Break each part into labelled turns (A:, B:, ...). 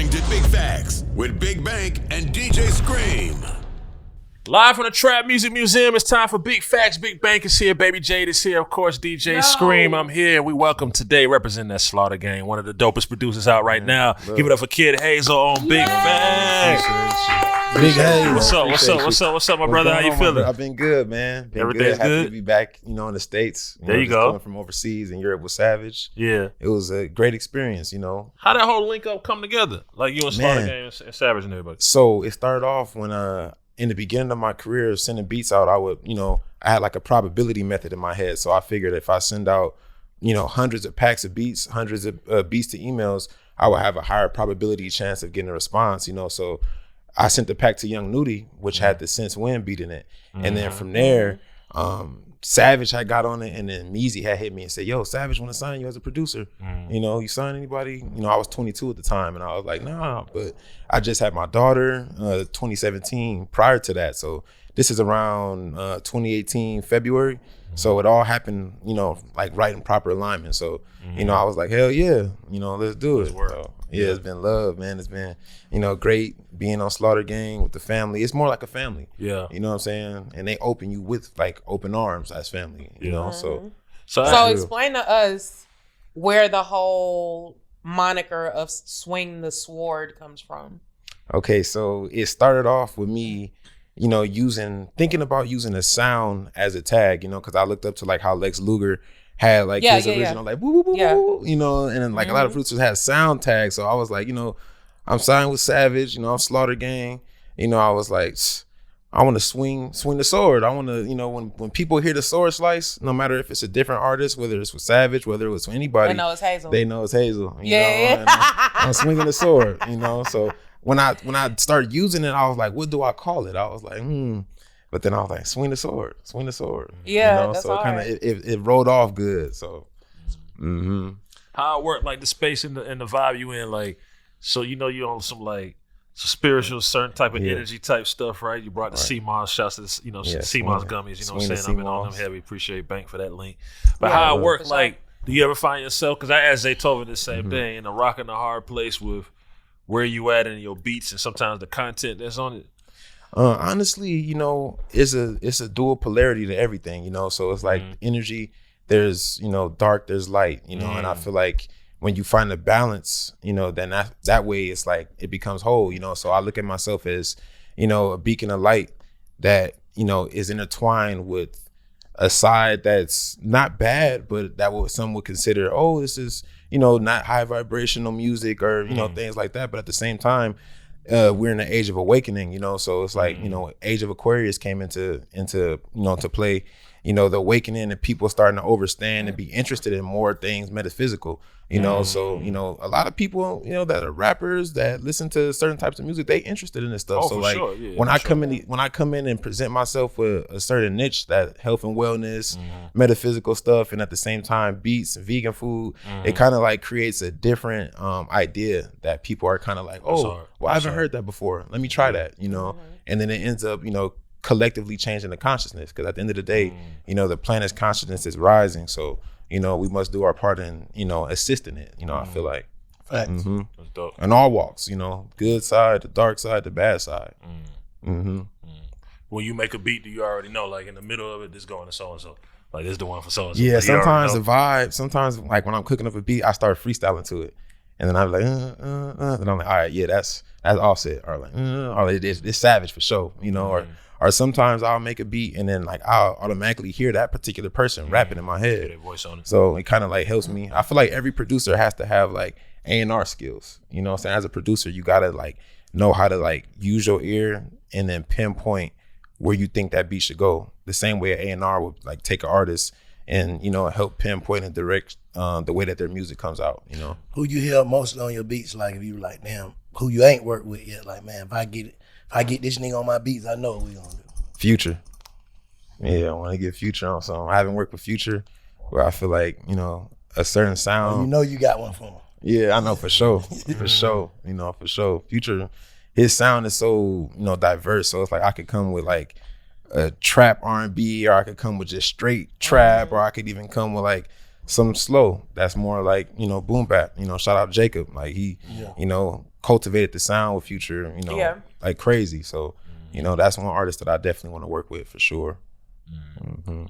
A: listening to Big Facts with Big Bank and DJ Scream.
B: Live from the Trap Music Museum, it's time for Big Facts. Big Bank is here, Baby Jade is here, of course, DJ Scream. I'm here, and we welcome today, representing that Slaughter Gang, one of the dopest producers out right now. Give it up for Kid Hazel on Big Facts.
C: Big Hazel.
B: What's up, my brother? How you feeling?
C: I've been good, man.
B: Everything's
C: Happy
B: good?
C: to be back, in the States.
B: There you go.
C: Coming from overseas and Europe with Savage.
B: Yeah.
C: It was a great experience,
B: How that whole link up come together? Like you and Slaughter Gang and Savage and everybody.
C: So it started off when in the beginning of my career sending beats out, I would, I had like a probability method in my head. So I figured if I send out, hundreds of packs of beats, hundreds of beats to emails, I would have a higher probability chance of getting a response, So I sent the pack to Young Nudie, which had the Since When beat in it. And then from there, Savage had got on it, and then Meezy had hit me and said, yo, Savage want to sign you as a producer. You sign anybody? I was 22 at the time, and I was like, nah, but I just had my daughter 2017 prior to that. So this is around 2018 February. So it all happened, like right in proper alignment. So, I was like, hell yeah, let's do it. So, it's been love, man. It's been, great being on Slaughter Gang with the family. It's more like a family. Yeah. You know what I'm saying? And they open you with like open arms as family, you know?
D: So explain to us where the whole moniker of Swing the Sword comes from.
C: Okay, so it started off with me, thinking about using a sound as a tag, because I looked up to like how Lex Luger had like his original like woo, woo, woo, and then like a lot of producers had sound tags. So I was like, I'm signed with Savage, I'm Slaughter Gang. I was like, I want to swing the sword. I want to, when people hear the sword slice, no matter if it's a different artist, whether it's with Savage, whether it was with anybody, they know it's Hazel. And I'm swinging the sword, So when I started using it, I was like, what do I call it? I was like, But then I was like, swing the sword.
D: Yeah, that's
C: so
D: all
C: kind of it rolled off good. So,
B: How it worked, like the space and the vibe you in, like, so you on some like spiritual, certain type of energy type stuff, right? You brought the CMOS shots to CMOS gummies. You know what I'm saying? I've been on them heavy. Appreciate Bank for that link. But how it worked, like, do you ever find yourself? Because I asked Zay Tovin the same thing, in a rock and a hard place with where you at in your beats and sometimes the content that's on it.
C: Honestly, it's a dual polarity to everything, So it's like energy, there's, dark, there's light, and I feel like when you find a balance, then that way it's like it becomes whole, So I look at myself as, a beacon of light that, is intertwined with a side that's not bad, but that some would consider, oh, this is, not high vibrational music or, things like that. But at the same time, we're in the age of awakening, so it's like, age of Aquarius came into to play, the awakening and people starting to overstand and be interested in more things metaphysical, so, a lot of people, that are rappers that listen to certain types of music, they interested in this stuff. So like when I come in and present myself with a certain niche, that health and wellness, metaphysical stuff, and at the same time beats and vegan food, it kind of like creates a different the that people are kind of like, oh, well, I haven't heard that before. Let me try that, and then it ends up, collectively changing the consciousness. Because at the end of the day, the planet's consciousness is rising. So, we must do our part in, assisting it. I feel like.
B: Facts. That's dope.
C: And all walks, good side, the dark side, the bad side.
B: When you make a beat, do you already know, like in the middle of it, this going to so and so? Like this is the one for so and so.
C: Yeah, sometimes the vibe. Sometimes like when I'm cooking up a beat, I start freestyling to it, and then I'm like, and I'm like, all right, yeah, that's Offset, or like, or it's Savage for sure, or sometimes I'll make a beat and then like I'll automatically hear that particular person rapping in my head.
B: Voice on it.
C: So it kind of like helps me. I feel like every producer has to have like A&R skills. You know what I'm saying? As a producer, you gotta like know how to like use your ear and then pinpoint where you think that beat should go. The same way an A&R would like take an artist and, help pinpoint and direct the way that their music comes out,
E: Who you hear most on your beats, like if you like, damn, who you ain't worked with yet, like, man, if I get this nigga on my beats, I know what we gonna do.
C: Future. Yeah, I want to get Future on something. I haven't worked with Future where I feel like, a certain sound.
E: You got one for him.
C: Yeah, I know for sure. For sure. For sure. Future, his sound is so, diverse. So it's like I could come with like a trap R&B, or I could come with just straight trap, or I could even come with like some slow that's more like, you know, boom bap. You know, shout out Jacob. Like he, you know, cultivated the sound with Future, you know, like crazy. So, you know, that's one artist that I definitely want to work with for sure. Mm-hmm.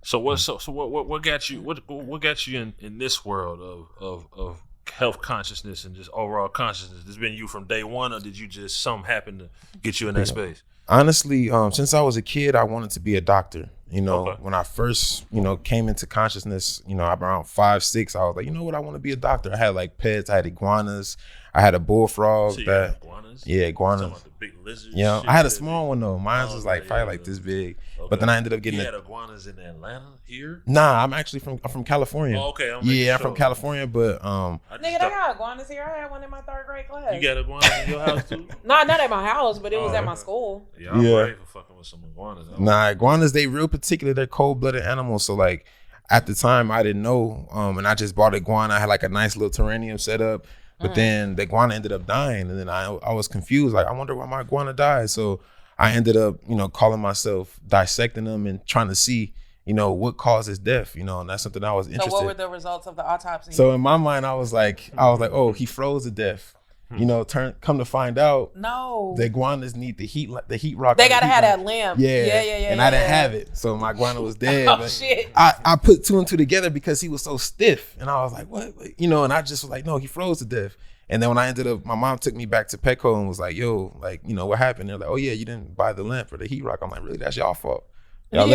B: So what got you in this world of health consciousness and just overall consciousness? Has been you from day one, or did you just something happen to get you in that space?
C: Honestly, since I was a kid, I wanted to be a doctor. You know, when I first, you know, came into consciousness, you know, I'm around 5, 6, I was like, you know what, I want to be a doctor. I had like pets, I had iguanas, I had a bullfrog.
B: So you had iguanas?
C: Yeah, iguanas.
B: Talking about the big lizards?
C: Yeah, I had a small one though. Mine was like probably like this big. But then I ended up getting.
B: You had iguanas in Atlanta here?
C: Nah, I'm actually from California.
B: Oh, okay.
C: I'm from California, but
D: nigga, they got iguanas here. I had one in my 3rd grade class.
B: You got iguanas in your house too?
D: Nah, not at my house, but it was at my school.
B: Yeah, I'm ready for fucking with some iguanas.
C: Nah, iguanas, they real particular. They're cold-blooded animals. So like at the time I didn't know, and I just bought iguana. I had like a nice little terrarium set up. But then the iguana ended up dying, and then I was confused. Like, I wonder why my iguana died. So I ended up, you know, calling myself, dissecting them and trying to see, you know, what causes death, you know, and that's something I was interested in.
D: So what were the results of the autopsy?
C: So in my mind, I was like, oh, he froze to death. You know, come to find out, the iguanas need the heat rock.
D: They gotta have that lamp.
C: Yeah. And I didn't have it, so my iguana was dead.
D: Oh shit!
C: I put 2 and 2 together because he was so stiff, and I was like, what? You know, and I just was like, no, he froze to death. And then when I ended up, my mom took me back to Petco and was like, yo, like, you know, what happened? They're like, oh yeah, you didn't buy the lamp or the heat rock. I'm like, really? That's y'all fault. Y'all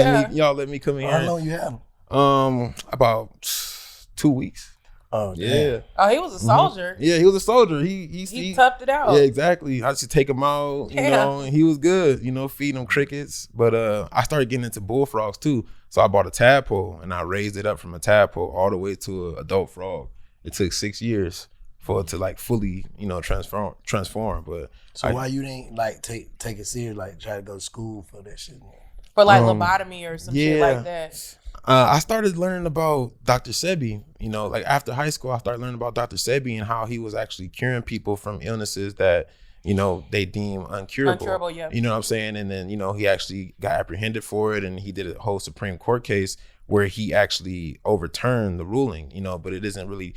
C: let me come in here.
E: How long you had him?
C: About 2 weeks.
E: Oh
C: yeah.
D: Oh, he was a soldier.
C: Yeah, he was a soldier. He
D: toughed it out.
C: Yeah, exactly. I used to take him out, you know, and he was good, you know, feeding him crickets. But I started getting into bullfrogs too. So I bought a tadpole and I raised it up from a tadpole all the way to an adult frog. It took 6 years for it to like fully, you know, transform. But
E: so why you didn't like take it serious, like try to go to school for that shit?
D: For like lobotomy or some shit like that.
C: I started learning about Dr. Sebi, you know, like after high school, I started learning about Dr. Sebi and how he was actually curing people from illnesses that, you know, they deem uncurable.
D: Yeah.
C: You know what I'm saying? And then, you know, he actually got apprehended for it and he did a whole Supreme Court case where he actually overturned the ruling, you know, but it isn't really,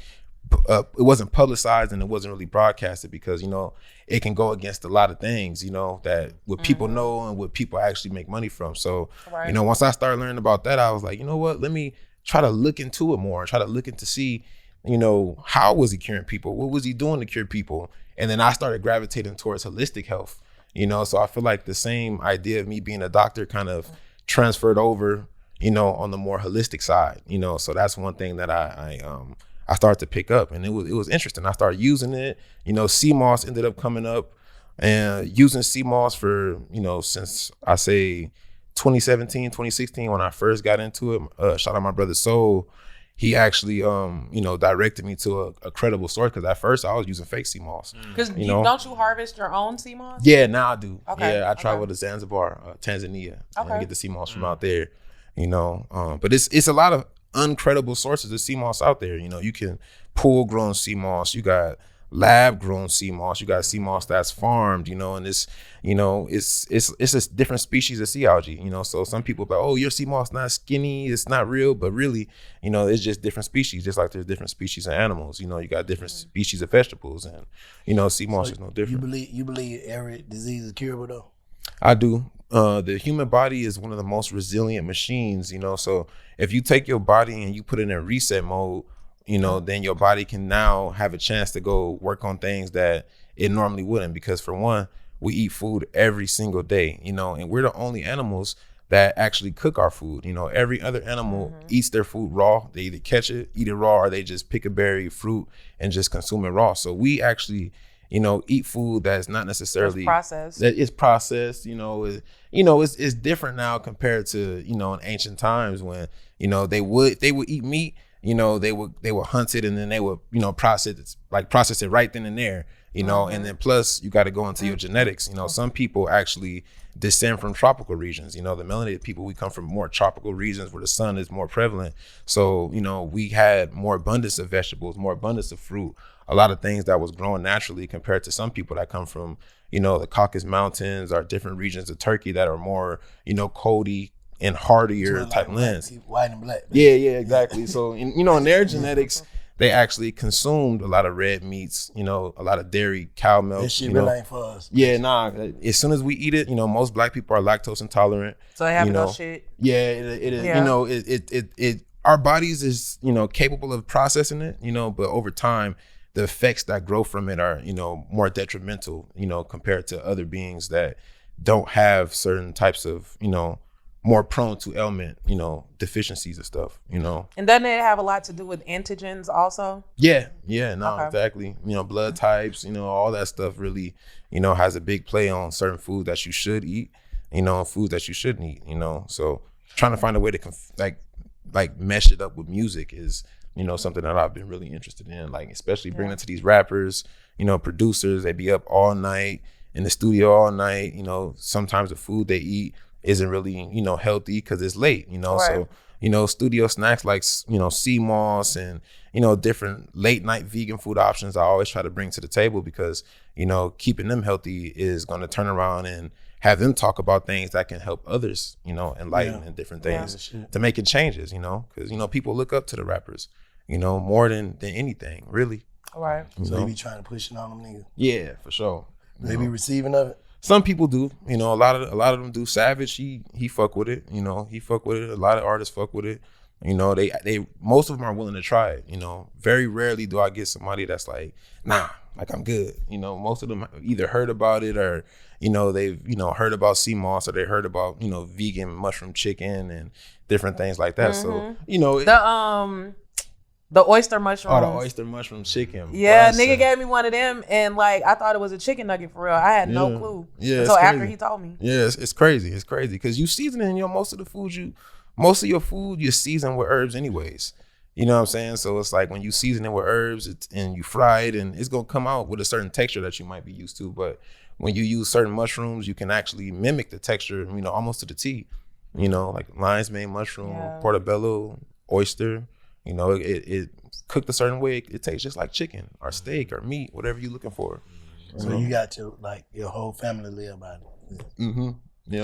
C: it wasn't publicized and it wasn't really broadcasted because, you know, it can go against a lot of things, you know, that what people know and what people actually make money from. So, you know, once I started learning about that, I was like, you know what, let me try to look into it more and try to look into see, you know, how was he curing people? What was he doing to cure people? And then I started gravitating towards holistic health, you know, so I feel like the same idea of me being a doctor kind of transferred over, you know, on the more holistic side, you know, so that's one thing that I started to pick up and it was interesting. I started using it, you know, sea moss ended up coming up and using sea moss for, you know, since I say 2017, 2016, when I first got into it, shout out my brother Soul. He actually, you know, directed me to a credible source because at first I was using fake sea moss.
D: Because don't you harvest your own sea moss?
C: Yeah, now I do.
D: Okay.
C: Yeah, I travel to Zanzibar, Tanzania, and I get the sea moss from out there, you know. But it's a lot of uncredible sources of sea moss out there. You know, you can pool grown sea moss, you got lab grown sea moss, you got sea moss that's farmed, you know, and it's, you know, it's a different species of sea algae, you know. So some people are like, oh, your sea moss not skinny, it's not real, but really, you know, it's just different species, just like there's different species of animals, you know, you got different species of vegetables, and you know, sea moss is no different.
E: You believe every disease is curable though?
C: I do. The human body is one of the most resilient machines, you know, so if you take your body and you put it in reset mode, you know, then your body can now have a chance to go work on things that it normally wouldn't, because for one, we eat food every single day, you know, and we're the only animals that actually cook our food. You know, every other animal eats their food raw. They either catch it, eat it raw, or they just pick a berry, fruit, and just consume it raw. So we actually, you know, eat food that's not necessarily
D: processed.
C: That is processed. It's different now compared to, you know, in ancient times when, you know, they would eat meat. You know, they would hunt it and then they would, you know, process it right then and there. You know, and then plus you got to go into your genetics. You know, some people actually descend from tropical regions. You know, the melanated people, we come from more tropical regions where the sun is more prevalent. So, you know, we had more abundance of vegetables, more abundance of fruit, a lot of things that was growing naturally compared to some people that come from, you know, the Caucasus Mountains or different regions of Turkey that are more, you know, in hardier type lands.
E: White and black.
C: Yeah, exactly. So, in their genetics, they actually consumed a lot of red meats, a lot of dairy, cow milk.
E: That shit really ain't for us.
C: Yeah, nah. As soon as we eat it, most black people are lactose intolerant.
D: So they have no shit.
C: Yeah, it is. Yeah. Our bodies is, capable of processing it, but over time, the effects that grow from it are, more detrimental, compared to other beings that don't have certain types of, more prone to ailment, deficiencies and stuff, And
D: doesn't it have a lot to do with antigens also?
C: Yeah, exactly. Blood types, all that stuff really, has a big play on certain foods that you should eat, and foods that you shouldn't eat, So trying to find a way to like mesh it up with music is, something that I've been really interested in, like especially bringing it to these rappers, producers. They be up all night in the studio all night. Sometimes the food they eat isn't really, healthy because it's late,
D: Right.
C: So, studio snacks like, sea moss and, different late night vegan food options I always try to bring to the table because, keeping them healthy is going to turn around and have them talk about things that can help others, enlighten and different things to making changes, because, people look up to the rappers, more than anything, really.
D: Right.
E: So they be trying to push it on them niggas.
C: Yeah, for sure.
E: They be receiving of it.
C: Some people do, a lot of them do. Savage, he fuck with it, he fuck with it. A lot of artists fuck with it. They most of them are willing to try it. Very rarely do I get somebody that's like, nah, like I'm good. Most of them either heard about it or, they've heard about sea moss or they heard about vegan mushroom chicken and different things like that. So
D: the oyster mushrooms.
C: Oh, the oyster mushroom chicken.
D: Yeah, nigga gave me one of them and like I thought it was a chicken nugget for real. I had no clue.
C: Yeah,
D: until after he told me.
C: Yeah, it's crazy. It's crazy because you seasoning most of your food you season with herbs anyways. You know what I'm saying? So it's like when you season it with herbs and you fry it and it's gonna come out with a certain texture that you might be used to. But when you use certain mushrooms, you can actually mimic the texture, almost to the T. Like lion's mane mushroom, portobello, oyster. It cooked a certain way. It tastes just like chicken or steak or meat, whatever you're looking for.
E: So you got your whole family live by it.
C: Mm-hmm. I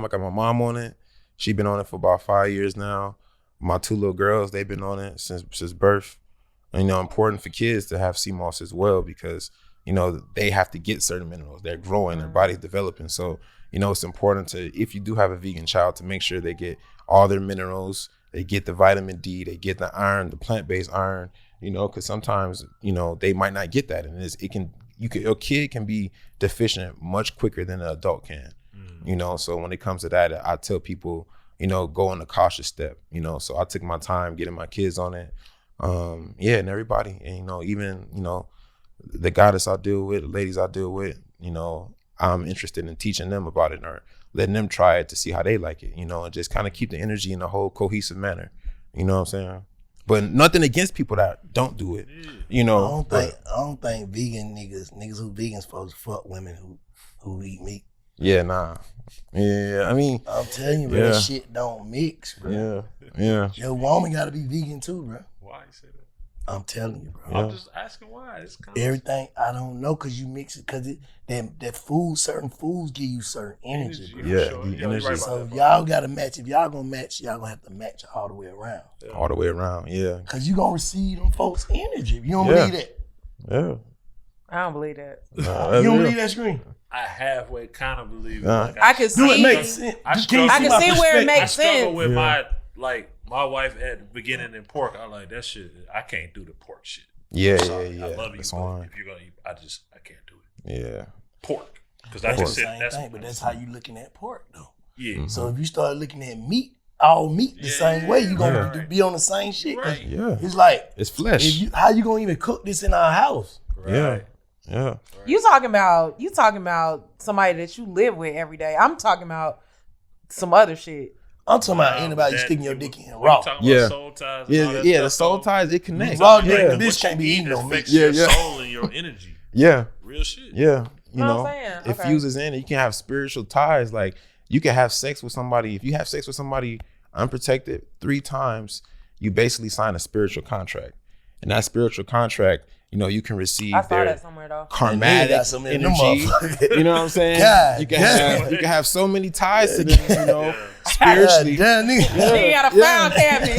C: got my mom on it. She been on it for about 5 years now. My 2 little girls, they've been on it since birth. And, important for kids to have sea moss as well because, they have to get certain minerals. They're growing, their body's developing. So, it's important to, if you do have a vegan child, to make sure they get all their minerals. They get the vitamin D, they get the iron, the plant-based iron, because sometimes, they might not get that. And your kid can be deficient much quicker than an adult can, So when it comes to that, I tell people, go on the cautious step, So I took my time getting my kids on it. And everybody, and, even, the goddess I deal with, the ladies I deal with, I'm interested in teaching them about it or letting them try it to see how they like it, and just kind of keep the energy in a whole cohesive manner. You know what I'm saying? But nothing against people that don't do it. I
E: don't think vegan niggas who vegans supposed to fuck women who eat meat.
C: Yeah, nah. Yeah, I mean,
E: I'm telling you, bro, that shit don't mix, bro.
C: Yeah.
E: Your woman gotta be vegan too, bro.
B: Why you say that?
E: I'm telling you, bro.
B: I'm just asking why. It's kind
E: everything I don't know because you mix it because that food, certain foods give you certain energy, bro.
C: Energy.
E: Right, so if y'all gotta match. If y'all gonna match, y'all gonna have to match all the way around.
C: Yeah. All the way around, yeah.
E: Because you gonna receive them folks' energy. You don't believe that?
C: Yeah.
D: I don't believe that.
E: You don't believe that screen?
B: I halfway kind of believe it.
D: I can see.
E: It makes sense.
D: I can see where it makes sense.
B: I struggle with my wife at the beginning in pork. I like that shit. I can't do the pork shit.
C: Yeah.
B: I love you, but if you're gonna eat, I can't do it.
C: Yeah.
B: Pork, because
E: that's the same thing. But that's how you looking at pork, though. Yeah. So if you start looking at meat, all meat the same way, you gonna be on the same shit.
B: Right.
C: Yeah.
E: It's like
C: it's flesh.
E: How you gonna even cook this in our house?
B: Right.
C: Yeah.
D: You talking about somebody that you live with every day. I'm talking about some other shit.
E: I'm talking about anybody sticking your dick in raw.
B: Soul ties
C: the soul ties, it connects.
E: Raw this can't be eaten no meat.
B: Your soul and your energy.
C: Yeah.
B: Real shit.
C: Yeah.
D: It
C: fuses in. You can have spiritual ties. Like you can have sex with somebody. If you have sex with somebody unprotected 3 times, you basically sign a spiritual contract. And that spiritual contract, you can receive their karmatic energy. You know what I'm saying? You can have so many ties to them, spiritually.
E: Damn, nigga.
D: He got a file cabinet.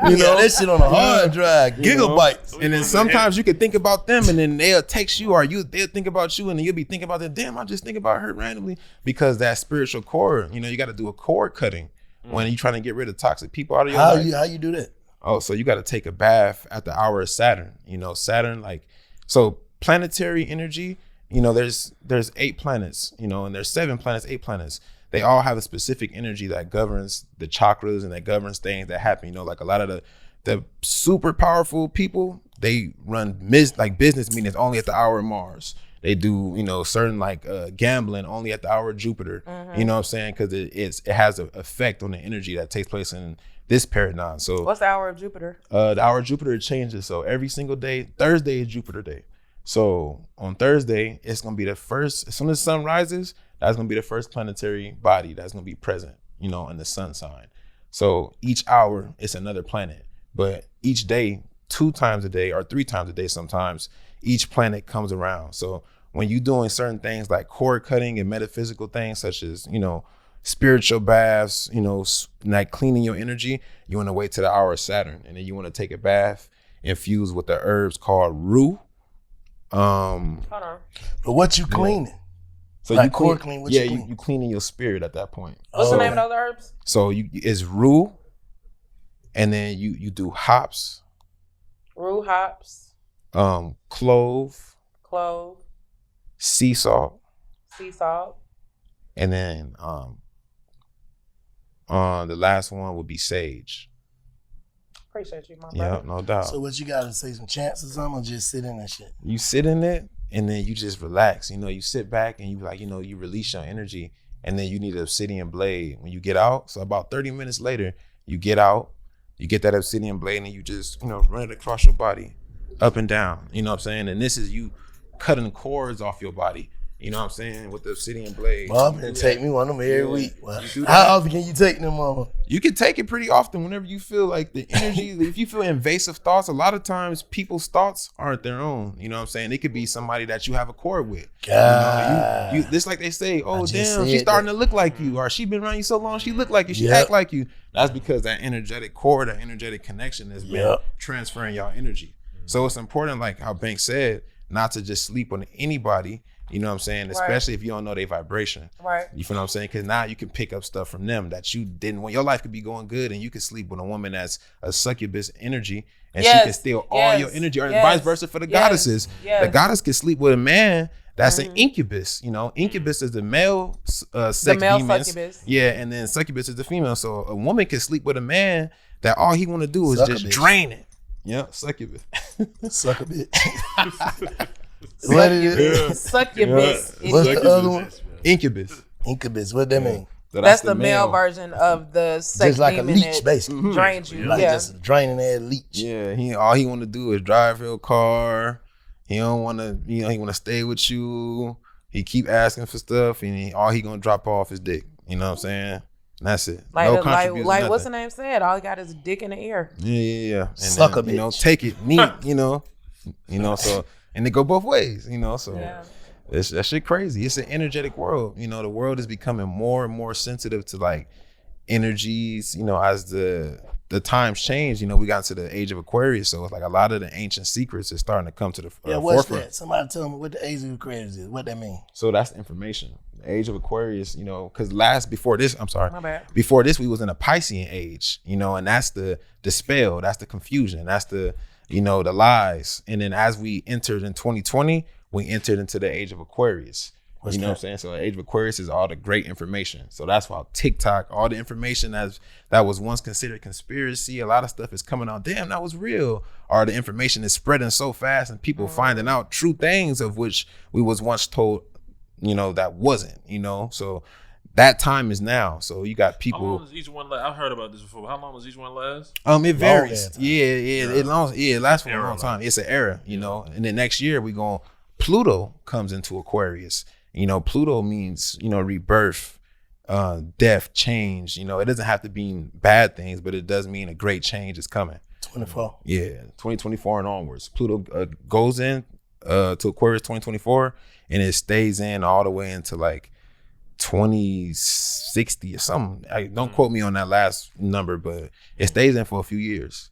E: You know that shit on a hard drive, gigabytes.
C: And then sometimes you can think about them, and then they'll text you, or they'll think about you, and then you'll be thinking about them. Damn, I just think about her randomly, because that spiritual cord. You got to do a cord cutting when you're trying to get rid of toxic people out of your life.
E: How you do that?
C: Oh, so you got to take a bath at the hour of Saturn. Saturn, so planetary energy. There's 8 planets. And there's 7 planets, 8 planets. They all have a specific energy that governs the chakras and that governs things that happen. Like a lot of the super powerful people, they run business meetings only at the hour of Mars. They do, certain gambling only at the hour of Jupiter. You know what I'm saying? Because it has an effect on the energy that takes place in this paradigm. So
D: what's the hour of Jupiter?
C: The hour of Jupiter changes. So every single day, Thursday is Jupiter day. So on Thursday, it's gonna be the first. As soon as the sun rises, that's gonna be the first planetary body that's gonna be present, in the sun sign. So each hour, it's another planet. But each day, 2 times a day or 3 times a day, sometimes each planet comes around. So when you're doing certain things like cord cutting and metaphysical things, such as spiritual baths, like cleaning your energy, you want to wait to the hour of Saturn, and then you want to take a bath infused with the herbs called rue.
D: Hold on.
E: But what you cleaning?
C: So
E: like
C: you
E: core clean. What you clean?
C: you cleaning your spirit at that point.
D: What's the name of those herbs?
C: So it's rue, and then you do hops.
D: Rue, hops.
C: Clove. Sea salt. And then the last one would be sage.
D: Appreciate you, my
C: Yeah,
D: brother.
C: no doubt.
E: So what you gotta say, some chants or something, or just sit in that shit?
C: You sit in it, and then you just relax. You sit back and you release your energy, and then you need an obsidian blade when you get out. So about 30 minutes later, you get out, you get that obsidian blade, and you just run it across your body, up and down. You know what I'm saying? And this is you cutting cords off your body. You know what I'm saying? With the obsidian blade.
E: Mom can take me one of them every week. Well, how often can you take them, mama?
C: You can take it pretty often whenever you feel like the energy, if you feel invasive thoughts. A lot of times people's thoughts aren't their own. You know what I'm saying? It could be somebody that you have a cord with.
E: God.
C: This like they say, oh, damn, she's starting to look like you. Or she been around you so long, she look like you. She act like you. That's because that energetic cord, that energetic connection has been transferring y'all energy. So it's important, like how Banks said, not to just sleep on anybody. You know what I'm saying? Especially if you don't know their vibration.
D: Right.
C: You feel what I'm saying? Because now you can pick up stuff from them that you didn't want. Your life could be going good, and you could sleep with a woman that's a succubus energy, and she can steal all your energy, or vice versa for the goddesses. The goddess can sleep with a man that's an incubus. Incubus is the male sex demons.
D: Succubus.
C: Yeah, and then succubus is the female. So a woman can sleep with a man that all he want to do is just drain it. Yeah, succubus.
E: Suck a bitch. What is it?
D: Succubus.
E: What's the other one?
C: Incubus.
E: Incubus. What that mean?
C: So
D: that's the male version of the sex
E: just like a
D: demon
E: leech,
D: that
E: basically.
D: drains you.
E: Like just a draining ass leech.
C: Yeah, all he want to do is drive your car. He don't want to, he want to stay with you. He keep asking for stuff, and all he gonna drop off is dick. You know what I'm saying? And that's it.
D: Like what's the name said? All he got is a dick in the ear.
C: Yeah. And
E: suck
C: then,
E: a bitch.
C: Take it neat. So. And they go both ways, so that shit crazy. It's an energetic world. The world is becoming more and more sensitive to like energies, as the times change. We got to the age of Aquarius. So it's like a lot of the ancient secrets is starting to come to the
E: what's
C: forefront.
E: That? Somebody tell me what the age of Aquarius is. What that mean?
C: So that's information. The age of Aquarius, because before this,
D: My bad.
C: before this, we was in a Piscean age, and that's the spell, that's the confusion, that's the the lies. And then as we entered in 2020, we entered into the age of Aquarius. What I'm saying? So the age of Aquarius is all the great information. So that's why TikTok, all the information that was once considered conspiracy, a lot of stuff is coming out. Damn, that was real. Or the information is spreading so fast and people finding out true things of which we was once told, that wasn't, So that time is now. So you got people.
B: How long does each one last? I've heard about this before. How long does each one last?
C: It varies. It lasts for a long time. It's an era, And then next year Pluto comes into Aquarius. Pluto means, rebirth, death, change. It doesn't have to mean bad things, but it does mean a great change is coming.
E: 24.
C: Yeah, 2024 and onwards. Pluto goes in to Aquarius 2024, and it stays in all the way into like 2060 or something. Don't quote me on that last number, but it stays in for a few years.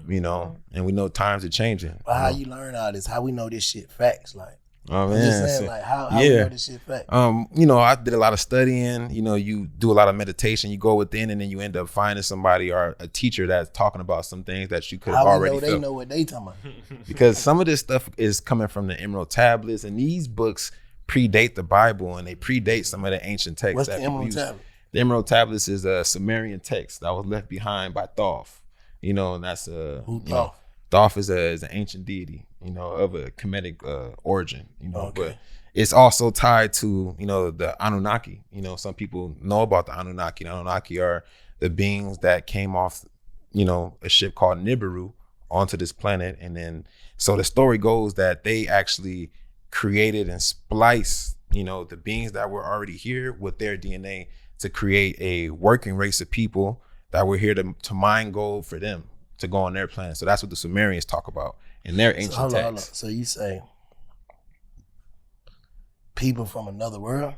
C: You know, and we know times are changing.
E: But how you learn all this? How we know this shit facts? Like,
C: oh
E: I'm
C: man,
E: just saying, like, how we know this shit facts?
C: You know, I did a lot of studying. You know, you do a lot of meditation. You go within, and then you end up finding somebody or a teacher that's talking about some things that you could have already felt.
E: They know what they talking about.
C: Because some of this stuff is coming from the Emerald Tablets, and these books predate the Bible, and they predate some of the ancient texts.
E: What's the Emerald Tablet?
C: The Emerald Tablets is a Sumerian text that was left behind by Thoth. You know, and that's Thoth? Thoth is an ancient deity, you know, of a Kemetic origin, you know, but it's also tied to, you know, the Anunnaki. You know, some people know about the Anunnaki. The Anunnaki are the beings that came off, you know, a ship called Nibiru onto this planet. And then, so the story goes that they actually created and spliced, you know, the beings that were already here with their DNA to create a working race of people that were here to mine gold for them to go on their planet. So that's what the Sumerians talk about in their ancient texts.
E: Hold on. So you say people from another world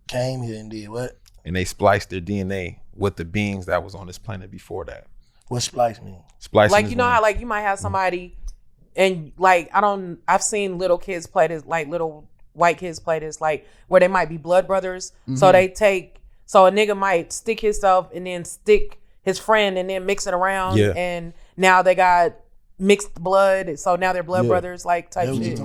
E: came here and did what?
C: And they spliced their DNA with the beings that was on this planet before that.
E: What splice mean?
C: Splicing,
D: like, you know how like you might have somebody and like I've seen little kids play this, like little white kids play this, like where they might be blood brothers. So they so a nigga might stick himself and then stick his friend and then mix it around, and now they got mixed blood, so now they're blood brothers, like type shit.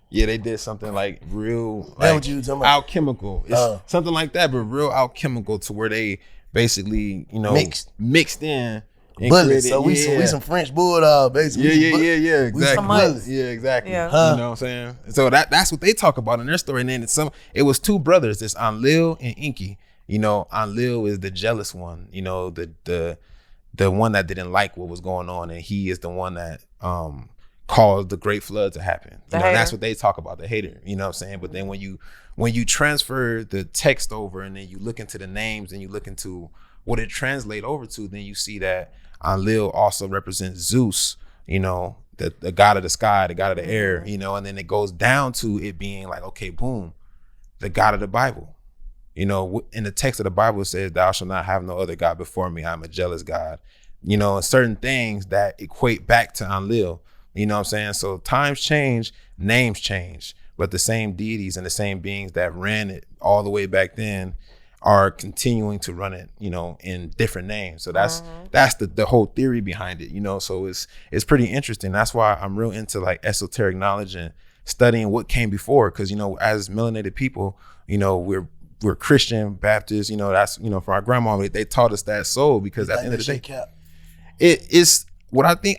C: Yeah, they did something like real,
E: like what you talking about?
C: Alchemical. It's something like that, but real alchemical, to where they basically, you know, mixed in.
E: Bullets. So we some French bulldog, basically.
C: Yeah, exactly.
E: Some bullets.
C: Yeah, exactly.
D: Yeah.
C: You know what I'm saying? So that's what they talk about in their story. And then it was two brothers. It's Enlil and Enki. You know, Enlil is the jealous one, you know, the one that didn't like what was going on, and he is the one that caused the great flood to happen. You know, that's what they talk about, the hater, you know what I'm saying? But then when you transfer the text over, and then you look into the names and you look into what it translates over to, then you see that Enlil also represents Zeus, you know, the god of the sky, the god of the air, you know, and then it goes down to it being like, okay, boom, the god of the Bible. You know, in the text of the Bible, it says, thou shalt not have no other God before me. I'm a jealous God. You know, certain things that equate back to Enlil. You know what I'm saying? So times change, names change, but the same deities and the same beings that ran it all the way back then are continuing to run it, you know, in different names. So that's the whole theory behind it, you know. So it's pretty interesting. That's why I'm real into like esoteric knowledge and studying what came before, because, you know, as melanated people, you know, we're Christian, Baptist, you know, that's, you know, for our grandma, they taught us that soul, because at the end of the day, it is what I think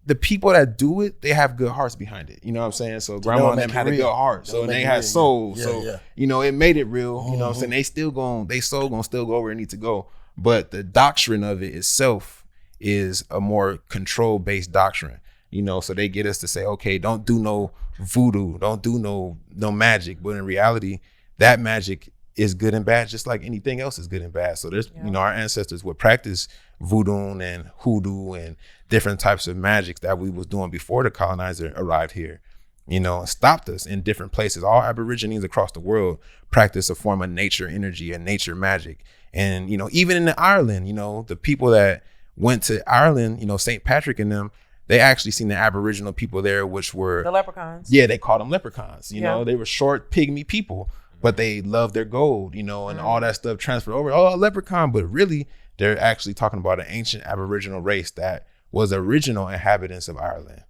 C: the people that do it, they have good hearts behind it. You know what I'm saying? So grandma and them had a good heart. So they had soul. So, you know, it made it real. You know what I'm saying? They soul gonna still go where it needs to go. But the doctrine of it itself is a more control-based doctrine. You know, so they get us to say, okay, don't do no voodoo, don't do no magic. But in reality, that magic is good and bad, just like anything else is good and bad. So there's, you know, our ancestors would practice voodoo and hoodoo and different types of magic that we was doing before the colonizer arrived here, you know, and stopped us in different places. All Aborigines across the world practice a form of nature energy and nature magic. And, you know, even in Ireland, you know, the people that went to Ireland, you know, St. Patrick and them, they actually seen the Aboriginal people there, which were
D: the leprechauns.
C: Yeah, they called them leprechauns. You know, they were short, pygmy people, but they loved their gold, you know, and all that stuff transferred over. Oh, a leprechaun. But really, they're actually talking about an ancient Aboriginal race that was original inhabitants of Ireland.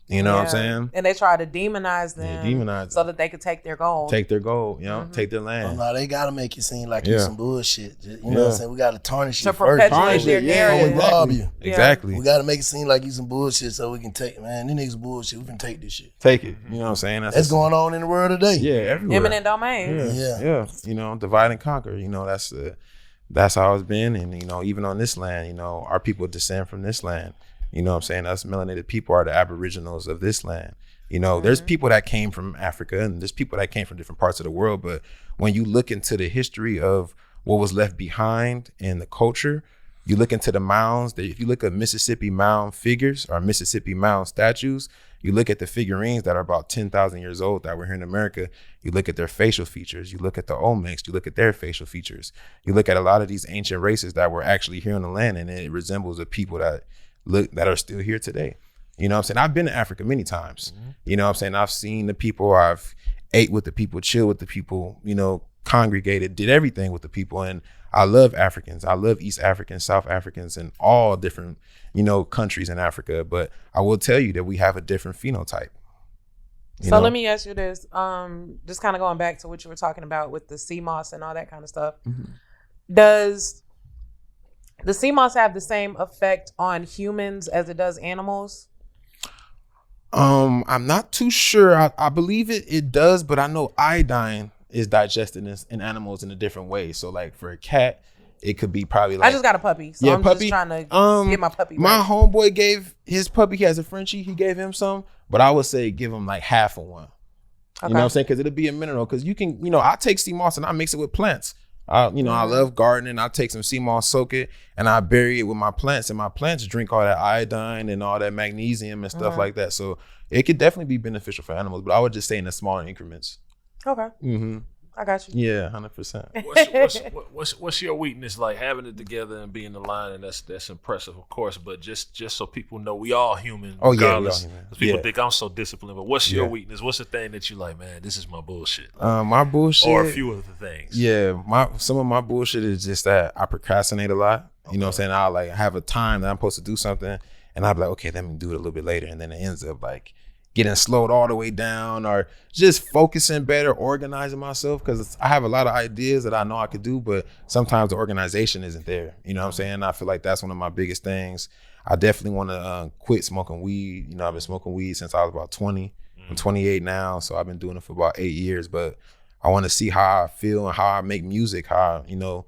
C: You know what I'm saying?
D: And they try to demonize them so that they could take their gold.
C: Take their gold, you know, take their land.
E: Well, no, they got to make it seem like you some bullshit. You know what I'm saying? We got to tarnish you
D: to perpetuate their narrative.
E: We rob you.
C: Exactly.
E: We got to make it seem like you some bullshit so we can take, man, these niggas bullshit. We can take this shit.
C: Take it. You know what I'm saying?
E: That's going on in the world today.
C: Yeah, everywhere.
D: Eminent domain.
C: Yeah. You know, divide and conquer. You know, that's how it's been. And, you know, even on this land, you know, our people descend from this land. You know what I'm saying? Us melanated people are the aboriginals of this land. You know, there's people that came from Africa and there's people that came from different parts of the world. But when you look into the history of what was left behind in the culture, You look into the mounds. If you look at Mississippi mound figures or Mississippi mound statues, you look at the figurines that are about 10,000 years old that were here in America. You look at their facial features. You look at the Olmecs. You look at their facial features. You look at a lot of these ancient races that were actually here on the land, and it resembles the people that are still here today. You know what I'm saying? I've been to Africa many times. You know what I'm saying? I've seen the people. I've ate with the people, chilled with the people, you know, congregated, did everything with the people. And I love Africans. I love East Africans, South Africans, and all different, you know, countries in Africa. But I will tell you that we have a different phenotype.
D: So let me ask you this. Just kind of going back to what you were talking about with the sea moss and all that kind of stuff. Does the sea moss have the same effect on humans as it does animals?
C: I'm not too sure. I believe it does, but I know iodine is digested in animals in a different way. So like for a cat, it could be probably like,
D: I just got a puppy, so I'm just trying to get my puppy
C: my
D: back.
C: homeboy gave his puppy, he has a Frenchie, he gave him some, but I would say give him like half of one. You know what I'm saying? Because it'll be a mineral. Because you can, you know, I take sea moss and I mix it with plants. I love gardening. I take some sea moss, soak it, and I bury it with my plants. And my plants drink all that iodine and all that magnesium and stuff like that. So it could definitely be beneficial for animals. But I would just say in the smaller increments.
D: Okay. I got you.
C: Yeah, 100%.
B: What's your weakness? Like having it together and being aligned, and that's impressive, of course. But just so people know, we all human.
C: Oh yeah, we all
B: regardless.
C: human.
B: Because people think I'm so disciplined. But what's your weakness? What's the thing that you like, man? This is my bullshit.
C: My bullshit,
B: or a few of the things.
C: Yeah, some of my bullshit is just that I procrastinate a lot. You know what I'm saying? I'll like have a time that I'm supposed to do something, and I'll be like, okay, let me do it a little bit later, and then it ends up like getting slowed all the way down, or just focusing better, organizing myself, because I have a lot of ideas that I know I could do, but sometimes the organization isn't there. You know what I'm saying? I feel like that's one of my biggest things. I definitely want to quit smoking weed. You know, I've been smoking weed since I was about 20. I'm 28 now, so I've been doing it for about 8 years, but I want to see how I feel and how I make music, how I,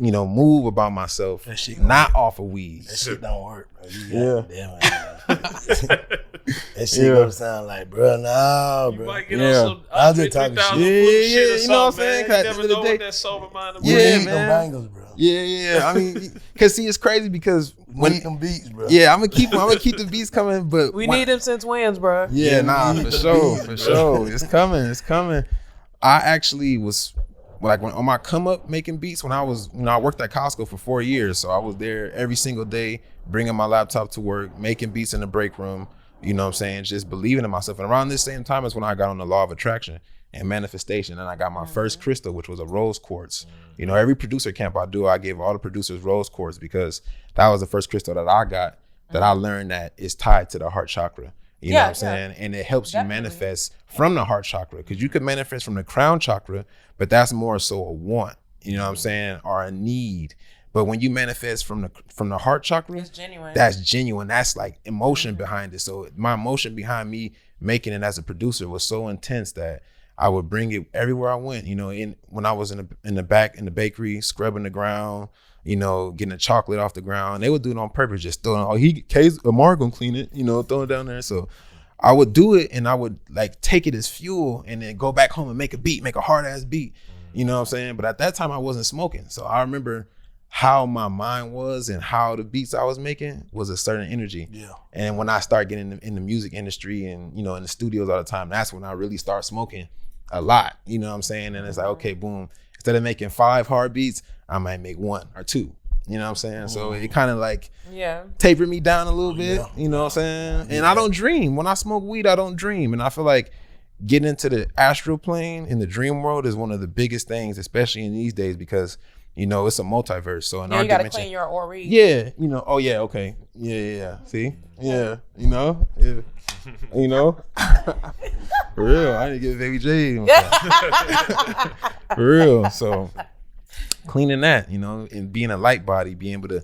C: move about myself, not off of weed.
E: That shit don't work, bro. That shit gonna sound like, bro, no, bro.
B: Might get on some
E: I was just talking shit.
C: Yeah, you know what I'm saying?
B: You never know what that sober mind
E: We need them bangles, bro.
C: Yeah. I mean, because see, it's crazy because
E: We need them beats, bro.
C: I'm gonna keep the beats coming, but
D: We need them since when's, bro?
C: Yeah, for sure. It's coming. I actually was like on my come up making beats when I worked at Costco for 4 years. So I was there every single day, bringing my laptop to work, making beats in the break room, you know what I'm saying? Just believing in myself. And around this same time is when I got on the law of attraction and manifestation. And I got my first crystal, which was a rose quartz. You know, every producer camp I do, I gave all the producers rose quartz because that was the first crystal that I got that I learned that is tied to the heart chakra. You know what I'm saying? And it helps you manifest from the heart chakra, because you could manifest from the crown chakra, but that's more so a want, you know what I'm saying, or a need. But when you manifest from the heart chakra,
D: it's genuine.
C: That's genuine. That's like emotion behind it. So my emotion behind me making it as a producer was so intense that I would bring it everywhere I went. You know, when I was in the back in the bakery, scrubbing the ground, you know, getting the chocolate off the ground. They would do it on purpose, just throwing it. Amar gonna clean it, you know, throw it down there. So I would do it, and I would like take it as fuel, and then go back home and make a hard ass beat. You know what I'm saying? But at that time I wasn't smoking, so I remember how my mind was and how the beats I was making was a certain energy. Yeah. And when I started getting in the music industry and, you know, in the studios all the time, that's when I really start smoking a lot. You know what I'm saying? And it's like, okay, boom. Instead of making 5 hard beats, I might make 1 or 2. You know what I'm saying? So it kind of like tapered me down a little bit. You know what I'm saying? And I don't dream. When I smoke weed, I don't dream. And I feel like getting into the astral plane in the dream world is one of the biggest things, especially in these days, because you know, it's a multiverse. So in our
D: you gotta
C: dimension,
D: clean your aura.
C: Yeah, you know. Oh yeah, okay. Yeah. See, yeah, you know, you know. For real, I didn't get Baby J. For real. So cleaning that, you know, and being a light body, being able to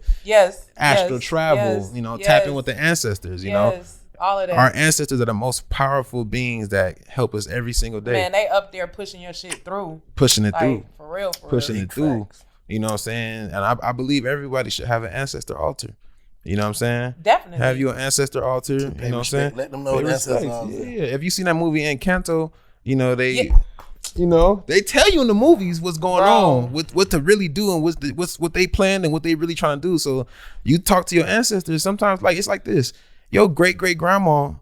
C: astral travel, you know, tap in with the ancestors, you know.
D: All of that.
C: Our ancestors are the most powerful beings that help us every single day.
D: Man, they up there pushing your shit through.
C: Pushing it through.
D: For real.
C: Pushing it through. You know what I'm saying? And I believe everybody should have an ancestor altar. You know what I'm saying?
D: Definitely.
C: Have you an ancestor altar. You know what I'm saying?
E: Let them know what ancestor altar.
C: Yeah. If you seen that movie Encanto, you know, they You know, they tell you in the movies what's going on, what to really do, and what's what they planned and what they really trying to do. So you talk to your ancestors. Sometimes, like it's like this: your great grandma,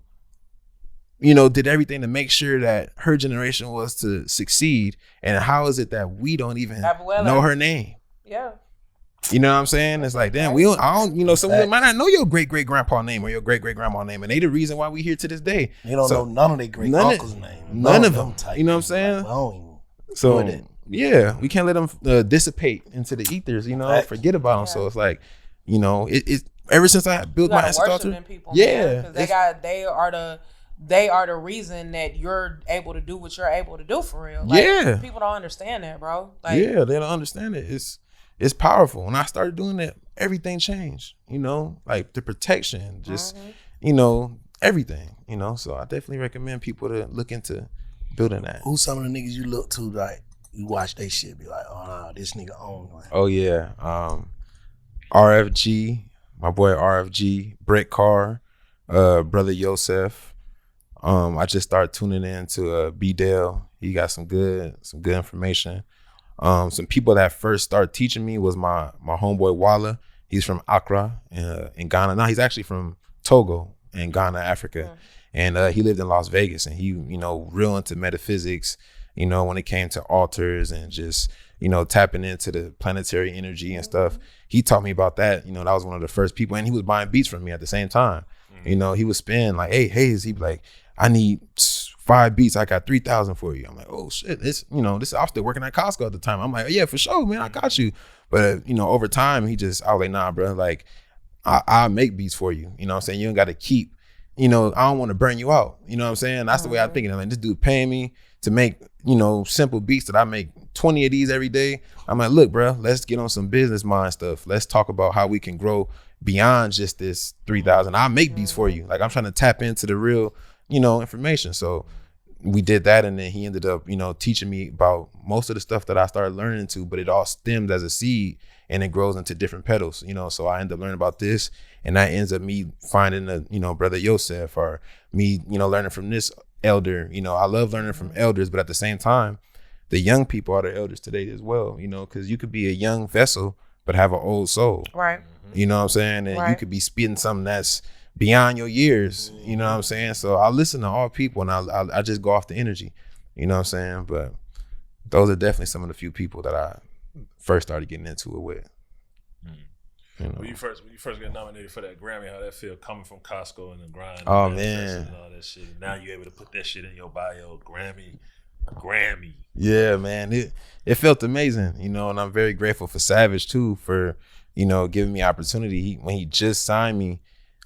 C: you know, did everything to make sure that her generation was to succeed. And how is it that we don't even know her name?
D: Yeah.
C: You know what I'm saying? It's like, damn, I don't, you know, someone might not know your great grandpa name or your great grandma name, and they the reason why we here to this day.
E: You don't know none of their great uncles' names.
C: None of them. You know what I'm saying? So yeah, we can't let them dissipate into the ethers. You know, forget about them. So it's like, you know, it ever since I built my ancestor,
D: because they are the reason that you're able to do what you're able to do for real. Like, people don't understand that, bro. Like,
C: they don't understand it. It's powerful. When I started doing that, everything changed, you know, like the protection, just, you know, everything, you know. So I definitely recommend people to look into building that.
E: Who's some of the niggas you look to, like, you watch they shit, be like, oh, nah, this nigga own one.
C: Oh, yeah. RFG, my boy RFG, Brett Carr, brother Yosef. I just started tuning in to B-Dale. He got some good information. Some people that first started teaching me was my homeboy Walla. He's from Accra in Ghana. No, he's actually from Togo in Ghana, Africa. And he lived in Las Vegas, and he, you know, real into metaphysics, you know, when it came to altars and just, you know, tapping into the planetary energy and stuff. He taught me about that. You know, that was one of the first people, and he was buying beats from me at the same time. You know, he would spend like, hey, Hayes, he'd be like, I need 5 beats, I got 3,000 for you. I'm like, oh shit, this, you know, this, I was still working at Costco at the time. I'm like, yeah, for sure, man, I got you. But you know, over time, I was like, nah, bro, like, I'll make beats for you. You know what I'm saying? You don't got to keep, you know, I don't want to burn you out. You know what I'm saying? That's the way I'm thinking. Like, this dude paying me to make, you know, simple beats that I make 20 of these every day. I'm like, look, bro, let's get on some business mind stuff. Let's talk about how we can grow beyond just this 3,000. I'll make beats for you. Like, I'm trying to tap into the real, you know, information. So we did that, and then he ended up, you know, teaching me about most of the stuff that I started learning into, but it all stems as a seed and it grows into different petals, you know. So I ended up learning about this, and that ends up me finding a, you know, brother Yosef, or me, you know, learning from this elder. You know, I love learning from elders, but at the same time, the young people are the elders today as well, you know, because you could be a young vessel but have an old soul.
D: Right.
C: You know what I'm saying? And you could be spitting something that's beyond your years, you know what I'm saying? So I listen to all people, and I just go off the energy, you know what I'm saying? But those are definitely some of the few people that I first started getting into it with. You know?
B: When you first got nominated for that Grammy, how that feel coming from Costco and the grind?
C: Oh man,
B: and all that shit. And now you're able to put that shit in your bio, Grammy.
C: Yeah, man, it felt amazing, you know, and I'm very grateful for Savage too for, you know, giving me opportunity. When he just signed me,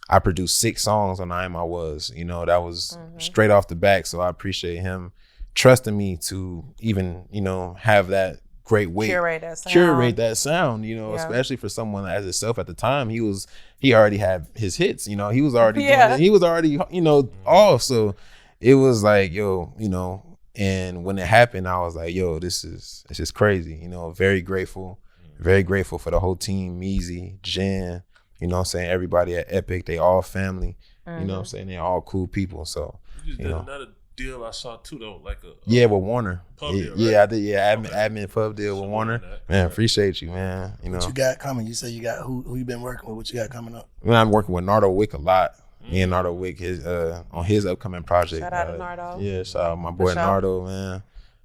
C: I produced 6 songs on I Am I Was, you know, that was straight off the back. So I appreciate him trusting me to even, you know, have that great weight, curate that sound, you know, especially for someone as himself at the time. He already had his hits, you know, he was already doing it. He was already, you know, off. So it was like, yo, you know, and when it happened, I was like, yo, it's just crazy, you know. Very grateful for the whole team, Meezy, Jen, you know what I'm saying, everybody at Epic, they all family, you know what I'm saying, they're all cool people. So
B: you just did another deal I saw too though, like
C: with Warner.
B: Pub deal, right?
C: Yeah, I did. Yeah, admin pub deal with Warner. Man, appreciate you, man. You know
E: what you got coming? You say you got who you been working with? What you got coming up?
C: Man, I'm working with Nardo Wick a lot. Me and Nardo Wick on his upcoming project.
D: Shout out to Nardo.
C: Yeah, shout out my boy Nardo, man.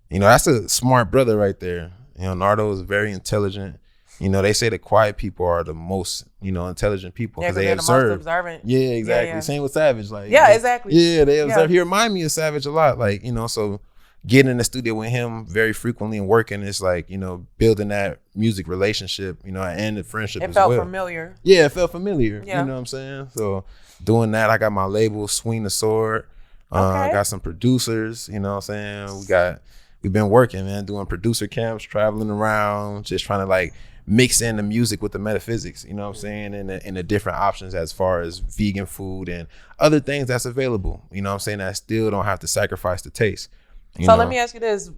C: You know, that's a smart brother right there. You know, Nardo is very intelligent. You know, they say the quiet people are the most, you know, intelligent people because they observe. The most observant. Yeah, exactly. Yeah. Same with Savage. Like,
D: exactly.
C: Yeah, they observe. He remind me of Savage a lot. Like, you know, so getting in the studio with him very frequently and working is like, you know, building that music relationship, you know, and the friendship as well.
D: It felt familiar.
C: Yeah, it felt familiar. Yeah. You know what I'm saying? So doing that, I got my label, Swing the Sword. I got some producers, you know what I'm saying? We've been working, man, doing producer camps, traveling around, just trying to like mix in the music with the metaphysics, you know what I'm saying? And the different options as far as vegan food and other things that's available, you know what I'm saying? That still don't have to sacrifice the taste.
D: So let me ask you this.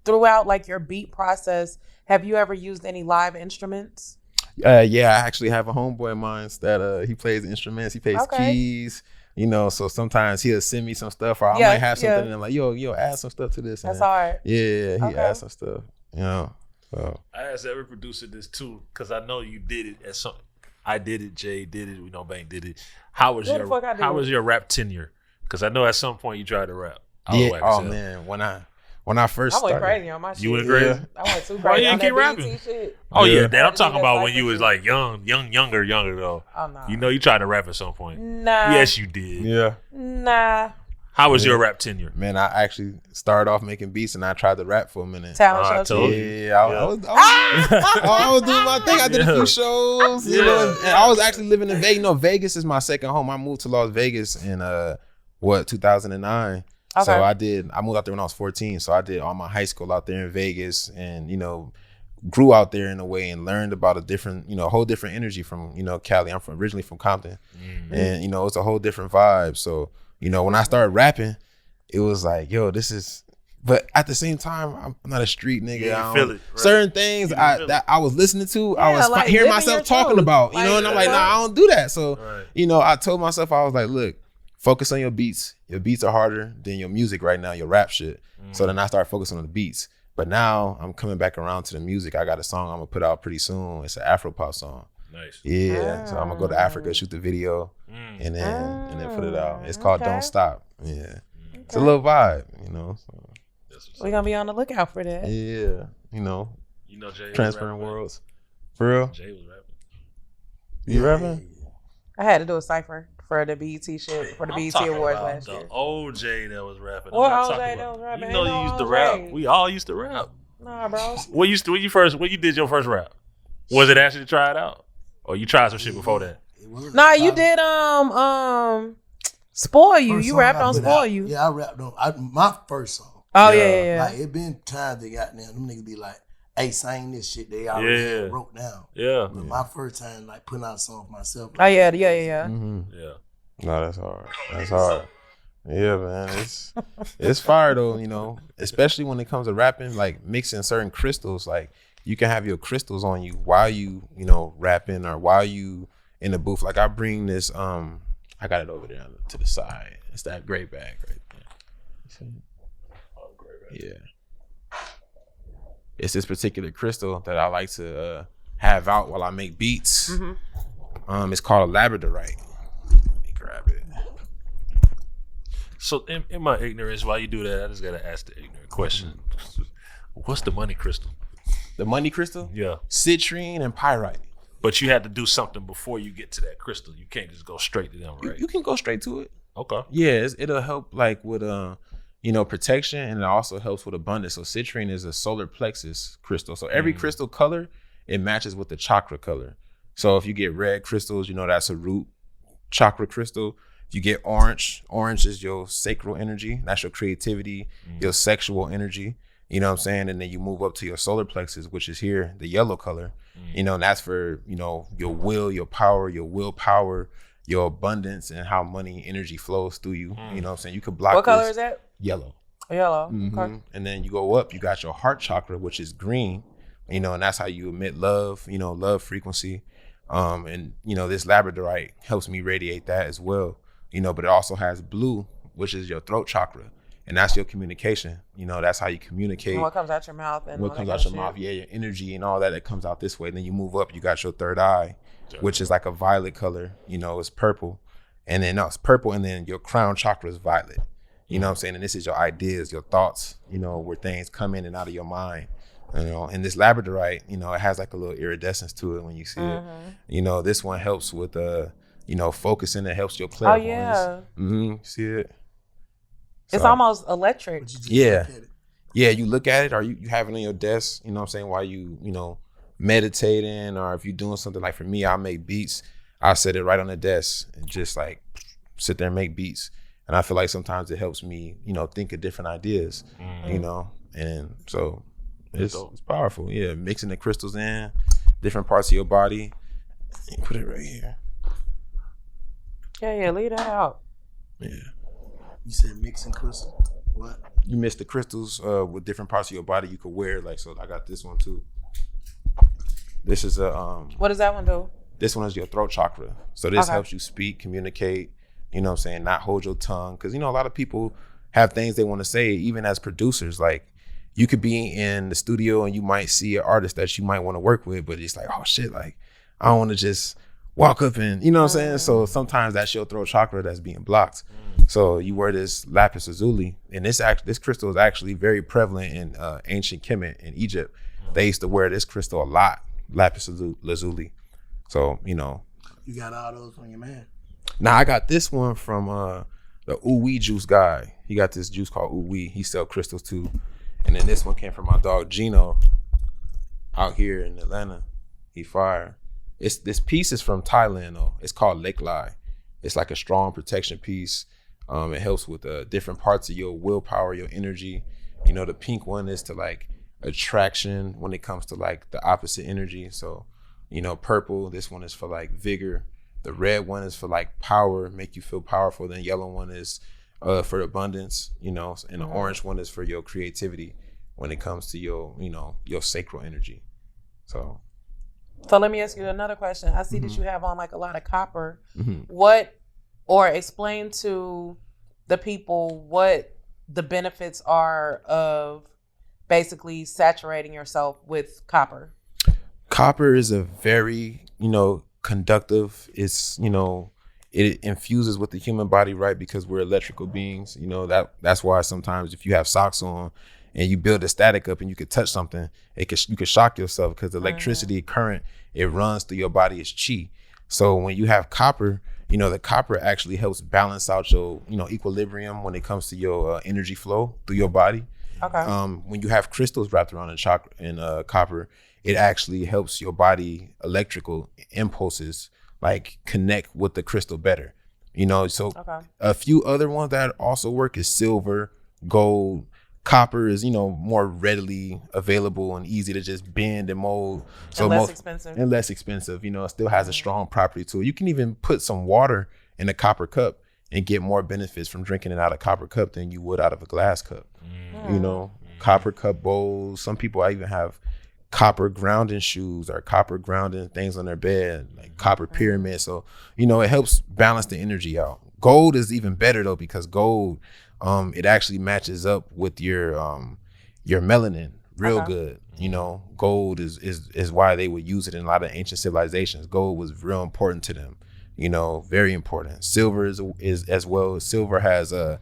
D: Throughout like your beat process, have you ever used any live instruments?
C: Yeah, I actually have a homeboy of mine that he plays instruments. He plays keys, You know, so sometimes he'll send me some stuff, or I might have something and I'm like, yo, add some stuff to this.
D: That's hard.
C: Yeah, he adds some stuff. You know, so
B: I asked every producer this too, because I know you did it at some. I did it. Jay did it. We know Bank did it. How was your rap tenure? Because I know at some point you tried to rap.
C: Oh man, when I first started,
D: I went crazy on my shit.
B: You went crazy.
D: I went too crazy.
B: Why you didn't keep rapping?
D: Shit.
B: Oh yeah, that I'm talking about when you was like younger though.
D: Oh no.
B: You know you tried to rap at some point.
D: Nah.
B: Yes, you did.
C: Yeah.
D: Nah.
B: How was your rap tenure?
C: Man, I actually started off making beats and I tried to rap for a minute.
D: Talent show.
C: I was doing my thing. I did a few shows, you know, and I was actually living in Vegas. You know, Vegas is my second home. I moved to Las Vegas in 2009. Okay. So I moved out there when I was 14. So I did all my high school out there in Vegas and, you know, grew out there in a way and learned about a whole different energy from, you know, Cali. I'm originally from Compton. Mm-hmm. And, you know, it's a whole different vibe. So, you know, when I started rapping, it was like, yo, this is, but at the same time, I'm not a street nigga.
B: Yeah, you feel it. Right?
C: Certain things that I was listening to, I was like hearing myself talking about, you know, and I'm like, nah, I don't do that. So, you know, I told myself, I was like, look, focus on your beats. Your beats are harder than your music right now, your rap shit. So then I started focusing on the beats. But now I'm coming back around to the music. I got a song I'm gonna put out pretty soon. It's an Afro pop song.
B: Nice.
C: Yeah. So I'm gonna go to Africa, shoot the video, and then put it out. It's called Don't Stop. Yeah. Okay. It's a little vibe, you know. So.
D: We're gonna be on the lookout for that.
C: Yeah. You know
B: Jay
C: transferring worlds. For real?
B: Jay was rapping.
C: You rapping?
D: I had to do a cipher for the BET shit, for the BET Awards last year.
B: The old Jay that was rapping.
D: What old Jay that was rapping?
B: You know you used to rap. We all used to rap.
D: Nah, bro.
B: When you did your first rap, was it actually to try it out? Or you tried some shit before that?
D: Nah, you did Spoil You. You rapped on Spoil You.
E: Yeah, I rapped on my first song.
D: Oh yeah.
E: Like it been times they got down, them niggas be like, hey, sing this shit they already wrote down.
B: Yeah.
E: But my first time like putting out a song for myself.
D: Like, yeah.
C: Mm-hmm.
B: Yeah.
C: No, that's hard. That's hard. Yeah, man. It's fire though, you know, especially when it comes to rapping, like mixing certain crystals. Like you can have your crystals on you while you know, rapping or while you in the booth. Like I bring this, I got it over there to the side. It's that gray bag right there. Yeah. It's this particular crystal that I like to have out while I make beats. Mm-hmm. It's called a labradorite. Let me grab it.
B: So in my ignorance, while you do that, I just gotta ask the ignorant question. What's the money crystal?
C: The money crystal?
B: Yeah.
C: Citrine and pyrite.
B: But you had to do something before you get to that crystal. You can't just go straight to them, right?
C: You can go straight to it.
B: Okay.
C: Yeah, it'll help like with you know, protection, and it also helps with abundance. So citrine is a solar plexus crystal. So every crystal color, it matches with the chakra color. So if you get red crystals, you know, that's a root chakra crystal. If you get orange is your sacral energy. That's your creativity, your sexual energy. You know what I'm saying? And then you move up to your solar plexus, which is here, the yellow color. You know, and that's for, you know, your will, your power, your willpower, your abundance, and how money energy flows through you. You know what I'm saying? You could block
D: What color is that?
C: Yellow.
D: Yellow.
C: Mm-hmm.
D: Okay.
C: And then you go up, you got your heart chakra, which is green, you know, and that's how you emit love, you know, love frequency. And, you know, this labradorite helps me radiate that as well, you know, but it also has blue, which is your throat chakra. And that's your communication. You know, that's how you communicate.
D: And what comes out your mouth. And
C: what comes out your mouth, yeah, your energy and all that comes out this way. And then you move up, you got your third eye, which is like a violet color. You know, it's purple. And then, no, it's purple. And then your crown chakra is violet. You know what I'm saying? And this is your ideas, your thoughts, you know, where things come in and out of your mind. You know, and this labradorite, you know, it has like a little iridescence to it when you see it. You know, this one helps with, you know, focusing. It helps your clairvoyance.
D: Oh, yeah.
C: Mm-hmm. See it?
D: It's almost electric.
C: Yeah. Yeah, you look at it or you have it on your desk, you know what I'm saying, while you know, meditating, or if you're doing something. Like for me, I make beats. I set it right on the desk and just like sit there and make beats. And I feel like sometimes it helps me, you know, think of different ideas, you know, and so it's powerful. Yeah, mixing the crystals in, different parts of your body. You put it right here.
D: Yeah, leave that out.
C: Yeah.
E: You said mixing crystal. What?
C: You mix the crystals with different parts of your body you could wear. Like, so I got this one too. This is a
D: What does that one do?
C: This one is your throat chakra. So this helps you speak, communicate, You know what I'm saying? Not hold your tongue. Because, a lot of people have things they want to say, even as producers. Like, you could be in the studio and you might see an artist that you might want to work with, but it's like, oh shit, like, I don't want to just walk up and, you know what I'm saying? So sometimes that's your throat chakra that's being blocked. So you wear this lapis lazuli, and this crystal is actually very prevalent in ancient Kemet in Egypt. They used to wear this crystal a lot, lapis lazuli. So,
E: You got all those from your man?
C: Now I got this one from the Uwe juice guy. He got this juice called Uwe. He sell crystals too. And then this one came from my dog Gino out here in Atlanta. He fire. This piece is from Thailand though. It's called Lake Lai. It's like a strong protection piece. It helps with different parts of your willpower, your energy. The pink one is to like attraction when it comes to like the opposite energy. So, purple, this one is for like vigor. The red one is for like power, make you feel powerful. Then yellow one is for abundance, and the orange one is for your creativity when it comes to your, your sacral energy. So
D: let me ask you another question. I see that you have on like a lot of copper. Or explain to the people what the benefits are of basically saturating yourself with copper.
C: Copper is a very, conductive. It's, it infuses with the human body, right? Because we're electrical beings. That's why sometimes if you have socks on and you build a static up and you could touch something, you could shock yourself because the electricity current, it runs through your body as chi. So when you have copper, the copper actually helps balance out your, equilibrium when it comes to your energy flow through your body.
D: Okay.
C: When you have crystals wrapped around in copper, it actually helps your body electrical impulses like connect with the crystal better. So a few other ones that also work is silver, gold. Copper is, more readily available and easy to just bend and mold. So
D: and less expensive.
C: It still has a strong property to it. You can even put some water in a copper cup and get more benefits from drinking it out of a copper cup than you would out of a glass cup. Copper cup bowls. Some people even have copper grounding shoes or copper grounding things on their bed, like copper pyramid. So, it helps balance the energy out. Gold is even better though, because gold, it actually matches up with your melanin real good. Gold is why they would use it in a lot of ancient civilizations. Gold was real important to them, very important. Silver is as well. Silver has a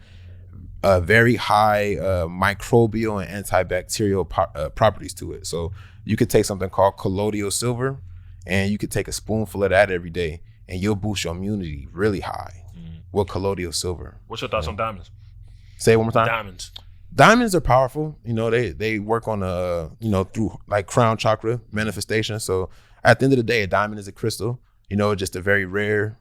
C: very high microbial and antibacterial properties to it. So you could take something called colloidal silver and you could take a spoonful of that every day and you'll boost your immunity really high with colloidal silver.
B: What's your thoughts on diamonds?
C: Say it one more time.
B: Diamonds
C: are powerful. They work on through like crown chakra manifestation. So at the end of the day, a diamond is a crystal, just a very rare,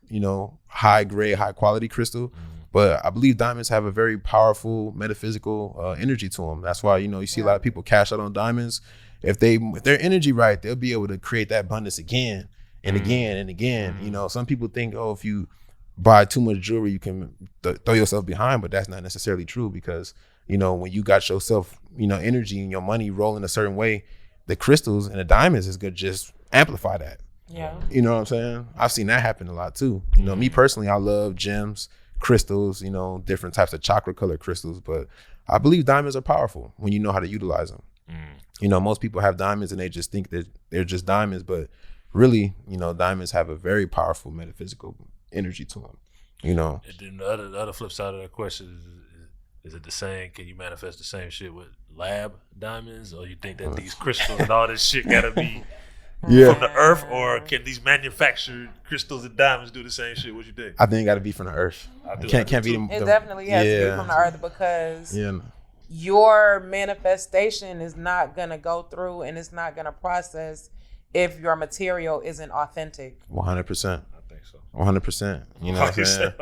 C: high grade, high quality crystal. But I believe diamonds have a very powerful metaphysical energy to them. That's why, you see a lot of people cash out on diamonds. If their energy right, they'll be able to create that abundance again and again and again. Some people think, if you buy too much jewelry, you can throw yourself behind, but that's not necessarily true because, when you got yourself, energy and your money rolling a certain way, the crystals and the diamonds is going to just amplify that.
D: Yeah.
C: You know what I'm saying? I've seen that happen a lot too. Me personally, I love gems, crystals, different types of chakra color crystals, but I believe diamonds are powerful when you know how to utilize them. Most people have diamonds and they just think that they're just diamonds, but really, diamonds have a very powerful metaphysical energy to them.
B: And then the other flip side of that question is it the same? Can you manifest the same shit with lab diamonds, or you think that these crystals and all this shit gotta be from the earth, or can these manufactured crystals and diamonds do the same shit? What you think?
C: I think it got to be from the earth. Can't be.
D: It definitely has to be from the earth because your manifestation is not gonna go through and it's not gonna process if your material isn't authentic.
C: 100%. 100%.
B: You know what I'm saying?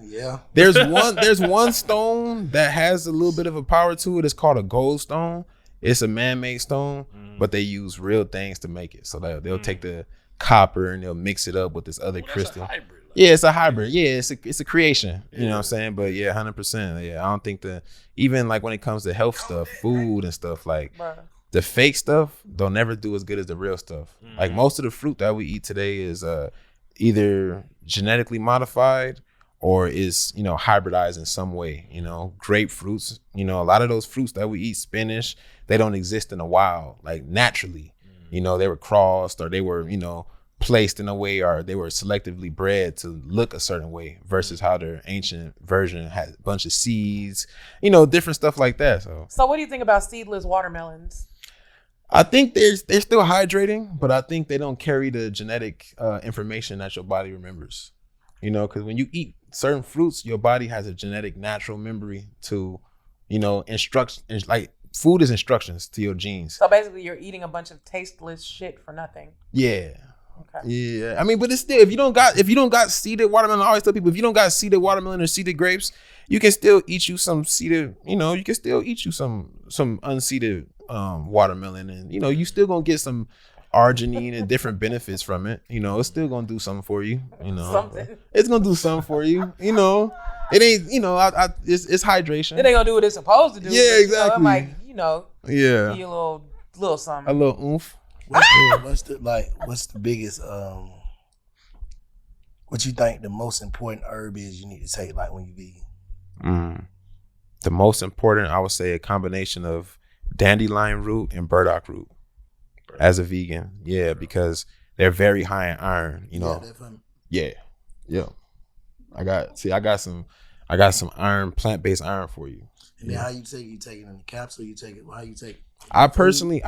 C: Yeah. There's one stone that has a little bit of a power to it. It's called a gold stone. It's a man-made stone, but they use real things to make it. So they'll take the copper and they'll mix it up with this other crystal.
B: That's a hybrid.
C: Yeah, it's a hybrid. Yeah, it's a creation. You know what I'm saying? But yeah, 100%. Yeah, I don't think even like when it comes to health stuff, food and stuff, like the fake stuff, they'll never do as good as the real stuff. Like most of the fruit that we eat today is either genetically modified or is, hybridized in some way. Grapefruits, a lot of those fruits that we eat, spinach, they don't exist in the wild, like naturally. They were crossed, or they were, placed in a way, or they were selectively bred to look a certain way, versus how their ancient version had a bunch of seeds, different stuff like that.
D: So what do you think about seedless watermelons?
C: I think they're still hydrating, but I think they don't carry the genetic information that your body remembers. Because when you eat certain fruits, your body has a genetic natural memory to, instructions. Like food is instructions to your genes.
D: So basically, you're eating a bunch of tasteless shit for nothing.
C: Yeah.
D: Okay.
C: Yeah. I mean, but it's still, if you don't got seeded watermelon, I always tell people, if you don't got seeded watermelon or seeded grapes, you can still eat you some seeded. You can still eat you some unseeded watermelon, and you still gonna get some arginine and different benefits from it. It's still gonna do something for you.
D: Something.
C: It's gonna do something for you. It ain't. It's hydration.
D: It ain't gonna do what it's supposed to do.
C: Yeah,
D: but,
C: exactly.
D: It might,
C: Yeah.
D: give you a little something.
C: A little oomph.
E: What's the biggest what you think the most important herb is you need to take, like when you vegan?
C: The most important, I would say, a combination of dandelion root and burdock root as a vegan. Yeah, because they're very high in iron. Yeah. I got some iron, plant-based iron for you.
E: And then how you take it? You take it in the capsule? You take it? How you take it?
C: I personally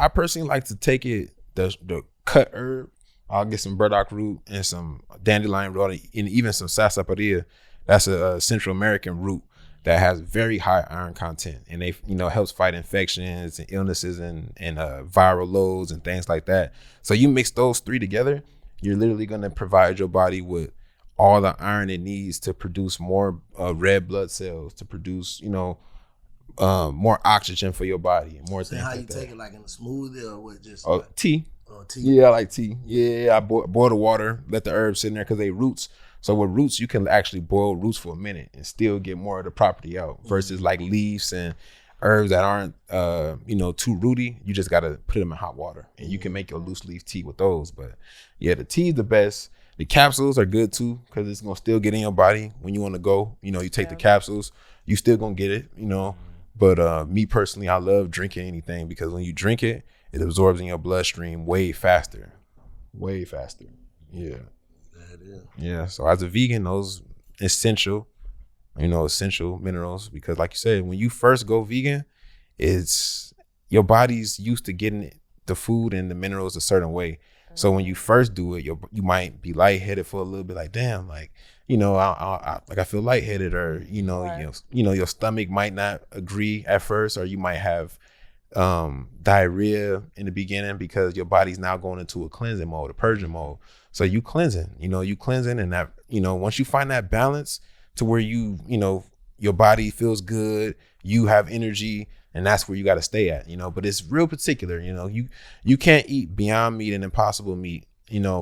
C: like to take it the cut herb. I'll get some burdock root and some dandelion root, and even some sarsaparilla. That's a Central American root that has very high iron content, and they helps fight infections and illnesses and viral loads and things like that. So you mix those three together, you're literally going to provide your body with all the iron it needs to produce more red blood cells, to produce more oxygen for your and more
E: So
C: things
E: how
C: like
E: you
C: that.
E: take it, like in a smoothie or what? Just
C: Tea.
E: tea.
C: Yeah, I like tea. Yeah, I boil the water, let the herbs sit in there because they roots. So with roots, you can actually boil roots for a minute and still get more of the property out, versus like leaves and herbs that aren't too rooty. You just gotta put them in hot water, and you can make your loose leaf tea with those. But yeah, the tea is the best. The capsules are good too, because it's gonna still get in your body when you want to go. You take the capsules, you still gonna get it. But me personally, I love drinking anything, because when you drink it, it absorbs in your bloodstream way faster. Yeah. Yeah. So as a vegan, those essential minerals, because like you said, when you first go vegan, it's your body's used to getting the food and the minerals a certain way. So when you first do it, you might be lightheaded for a little bit, like damn, like I feel lightheaded, or your stomach might not agree at first, or you might have diarrhea in the beginning because your body's now going into a cleansing mode, a purging mode. So you cleansing, and that once you find that balance to where your body feels good, you have energy, and that's where you got to stay at, but it's real particular. You can't eat Beyond Meat and Impossible Meat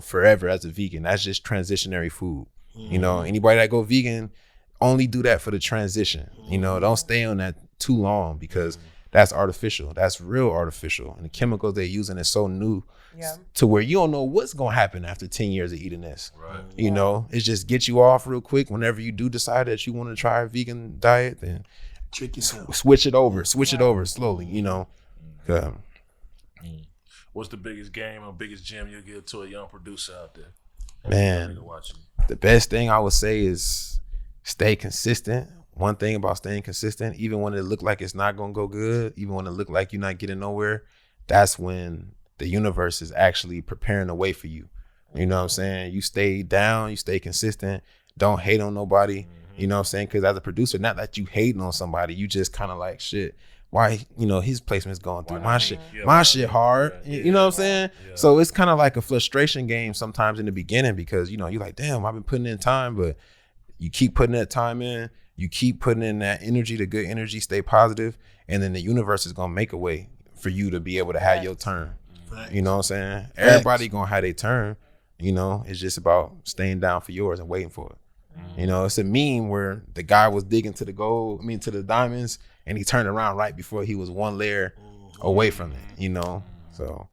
C: forever as a vegan. That's just transitionary food. Anybody that go vegan only do that for the transition. Don't stay on that too long, because that's artificial. That's real artificial, and the chemicals they're using is so new to where you don't know what's gonna happen after 10 years of eating this. Right. It's just get you off real quick. Whenever you do decide that you want to try a vegan diet, then
E: trick yourself.
C: Switch it over slowly.
B: What's the biggest game or biggest gem you'll give to a young producer out there?
C: Man, the best thing I would say is stay consistent. One thing about staying consistent, even when it look like it's not gonna go good, even when it look like you're not getting nowhere, that's when the universe is actually preparing a way for you. You know what I'm saying? You stay down, you stay consistent, don't hate on nobody. You know what I'm saying? Because as a producer, not that you hating on somebody, you just kind of like, shit, why, his placement's going through my shit. My shit hard. You know what I'm saying? Yeah. So it's kind of like a frustration game sometimes in the beginning, because, you're like, damn, I've been putting in time, but you keep putting that time in, you keep putting in that energy, the good energy, stay positive, and then the universe is going to make a way for you to be able to have your turn. Right. You know what I'm saying? Right. Everybody going to have their turn. It's just about staying down for yours and waiting for it. It's a meme where the guy was digging to the diamonds, and he turned around right before he was one layer away from it, So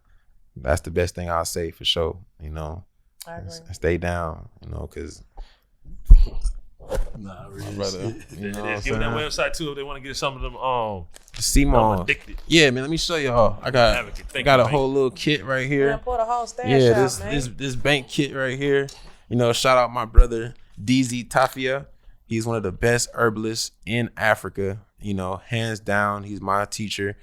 C: that's the best thing I'll say for sure,
D: I agree.
C: Stay down, you know, because
E: Nah, really.
C: brother, you know what I'm
B: Give them that
C: saying?
B: website too if they want to get some of them.
C: CMOS.
B: Addicted.
C: Yeah, man. Let me show y'all. I got
B: Advocate. Thank
C: a
B: you,
C: whole little kit right here.
D: Man, pull the whole stash
C: Yeah,
D: out, man.
C: this bank kit right here. You know, shout out my brother DZ Tafia. He's one of the best herbalists in Africa. You know, hands down, he's my teacher.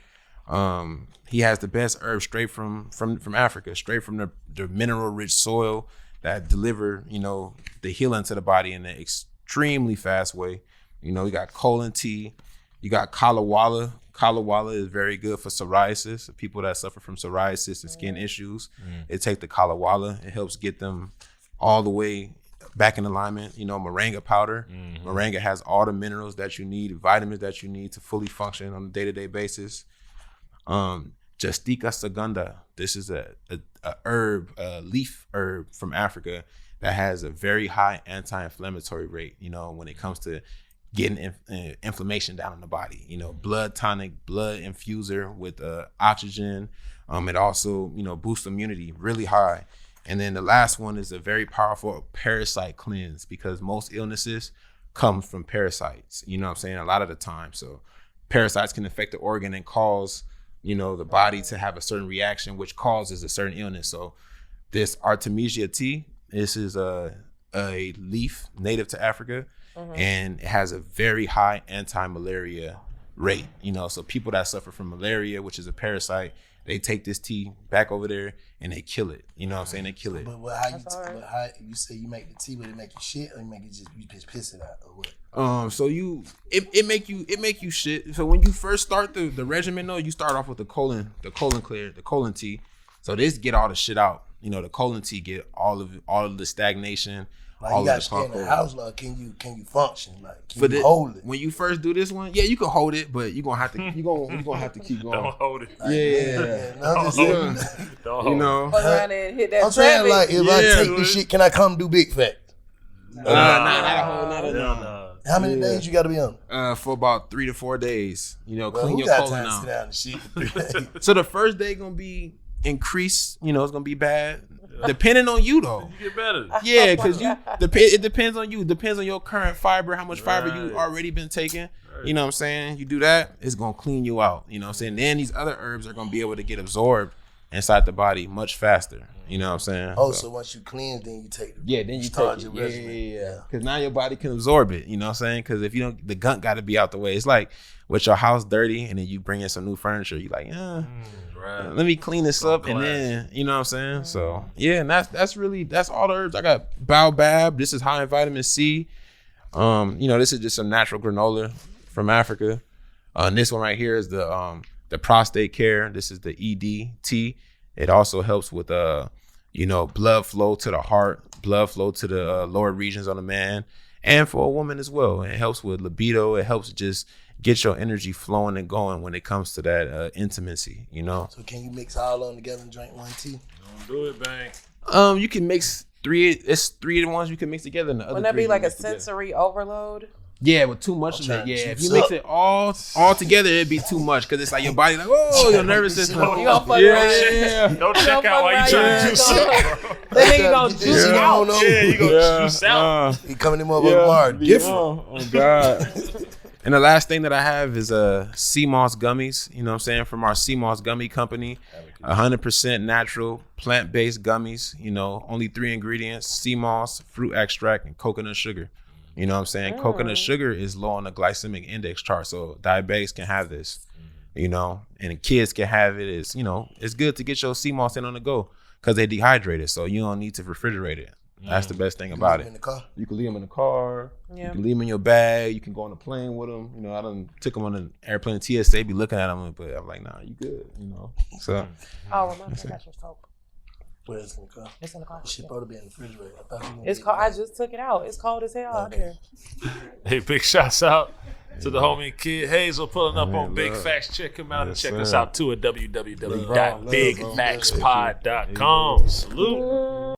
C: He has the best herbs straight from Africa, straight from the mineral rich soil that deliver, you know, the healing to the body in an extremely fast way. You know, you got colon tea, you got kalawala. Kalawala is very good for psoriasis, people that suffer from psoriasis and skin issues. It takes the kalawala, it helps get them all the way back in alignment. You know, moringa powder. Moringa has all the minerals that you need, vitamins that you need to fully function on a day-to-day basis. Justica sagunda. This is a herb, a leaf herb from Africa that has a very high anti-inflammatory rate, you know, when it comes to getting inflammation down in the body. You know, blood tonic, blood infuser with oxygen. It also, you know, boosts immunity really high. And then the last one is a very powerful parasite cleanse, because most illnesses come from parasites, you know what I'm saying, a lot of the time. So parasites can affect the organ and cause, you know, the body to have a certain reaction, which causes a certain illness. So this Artemisia tea, this is a leaf native to Africa, and it has a very high anti-malaria rate. You know, so people that suffer from malaria, which is a parasite, they take this tea back over there and they kill it. You know what I'm saying? They kill it.
E: But how you say you make the tea, would it make you shit, or you make it just you just piss it out, or what?
C: So it make you shit. So when you first start the regimen, though, you start off with the colon tea. So this get all the shit out. You know, the colon tea get all of the stagnation.
E: Like,
C: all
E: you got
C: of
E: to stay in the house, like, can you function? Like, can you hold it?
C: When you first do this one, yeah, you can hold it, but you're gonna have to keep going.
B: Don't hold it.
C: Yeah.
E: I'm just saying.
B: Don't
C: You
B: hold
C: know.
D: Fuck around and hit that
E: I'm saying, like, if I
C: Yeah,
E: take this shit, can I come do big fat?
C: Not a whole.
E: How many days you got to be on?
C: For about 3 to 4 days. You know,
E: Well,
C: clean
E: who
C: your
E: got
C: colon
E: time to sit
C: out.
E: down and shit for 3 days?
C: So the first day gonna be increased. You know, it's gonna be bad. Depending on you though.
B: You get better.
C: Yeah, because it depends on you. It depends on your current fiber, how much fiber you already been taking. You know what I'm saying? You do that, it's gonna clean you out. You know what I'm saying? Then these other herbs are gonna be able to get absorbed inside the body much faster. You know what I'm saying?
E: Oh, so once you cleanse, then you take the
C: Yeah, then you
E: start
C: take it.
E: your regimen.
C: Yeah. Because now your body can absorb it. You know what I'm saying? Because if you don't, the gunk got to be out the way. It's like with your house dirty and then you bring in some new furniture. You like, let me clean this up, and then you know what I'm saying. So yeah, and that's all the herbs. I got baobab. This is high in vitamin C. You know, this is just some natural granola from Africa. And this one right here is the prostate care. This is the EDT. It also helps with you know, blood flow to the heart, blood flow to the lower regions on the man, and for a woman as well. It helps with libido. It helps just get your energy flowing and going when it comes to that intimacy, you know.
E: So can you mix all of them together and drink one tea?
B: Don't do it, bang.
C: You can mix 3. It's 3 of the ones you can mix together, and the other
D: Wouldn't that
C: 3
D: be
C: you
D: like a
C: mix together.
D: sensory overload?
C: Yeah, with too much of
E: trying
C: it.
E: to
C: Yeah, if
E: juice
C: you mix
E: up.
C: it all together, it'd be too much, because it's like your body like, whoa, your nervous system.
D: You gonna fuck around.
C: Yeah.
B: Don't check out while you trying to juice up, bro.
D: That nigga gonna juice you out.
B: Yeah, you gonna juice out.
E: He coming in tomorrow different.
C: Oh God. And the last thing that I have is CMOS gummies. You know what I'm saying? From our CMOS gummy company, 100% natural plant-based gummies. You know, only 3 ingredients: CMOS, fruit extract, and coconut sugar. You know what I'm saying? Coconut sugar is low on the glycemic index chart, so diabetics can have this. You know, and kids can have it. It's, you know, it's good to get your CMOS in on the go because they dehydrated, so you don't need to refrigerate it. That's the best thing about it.
E: In the car.
C: You can leave them in the car.
D: Yeah.
C: You can leave them in your bag. You can go on a plane with them. You know, I done took them on an airplane. TSA be looking at them, but I'm like, nah, you good. You know, so
D: Oh, remember, I got your soap.
E: Where is it in the car?
D: It's in the car.
E: Shit supposed to be in the refrigerator. I thought you were
D: It's cold. I just took it out. It's cold as hell out here.
B: Hey, big shouts out to the homie Kid Hazel pulling up on Big Facts. Check him out and check us out too at www.bigfactspod.com. Salute.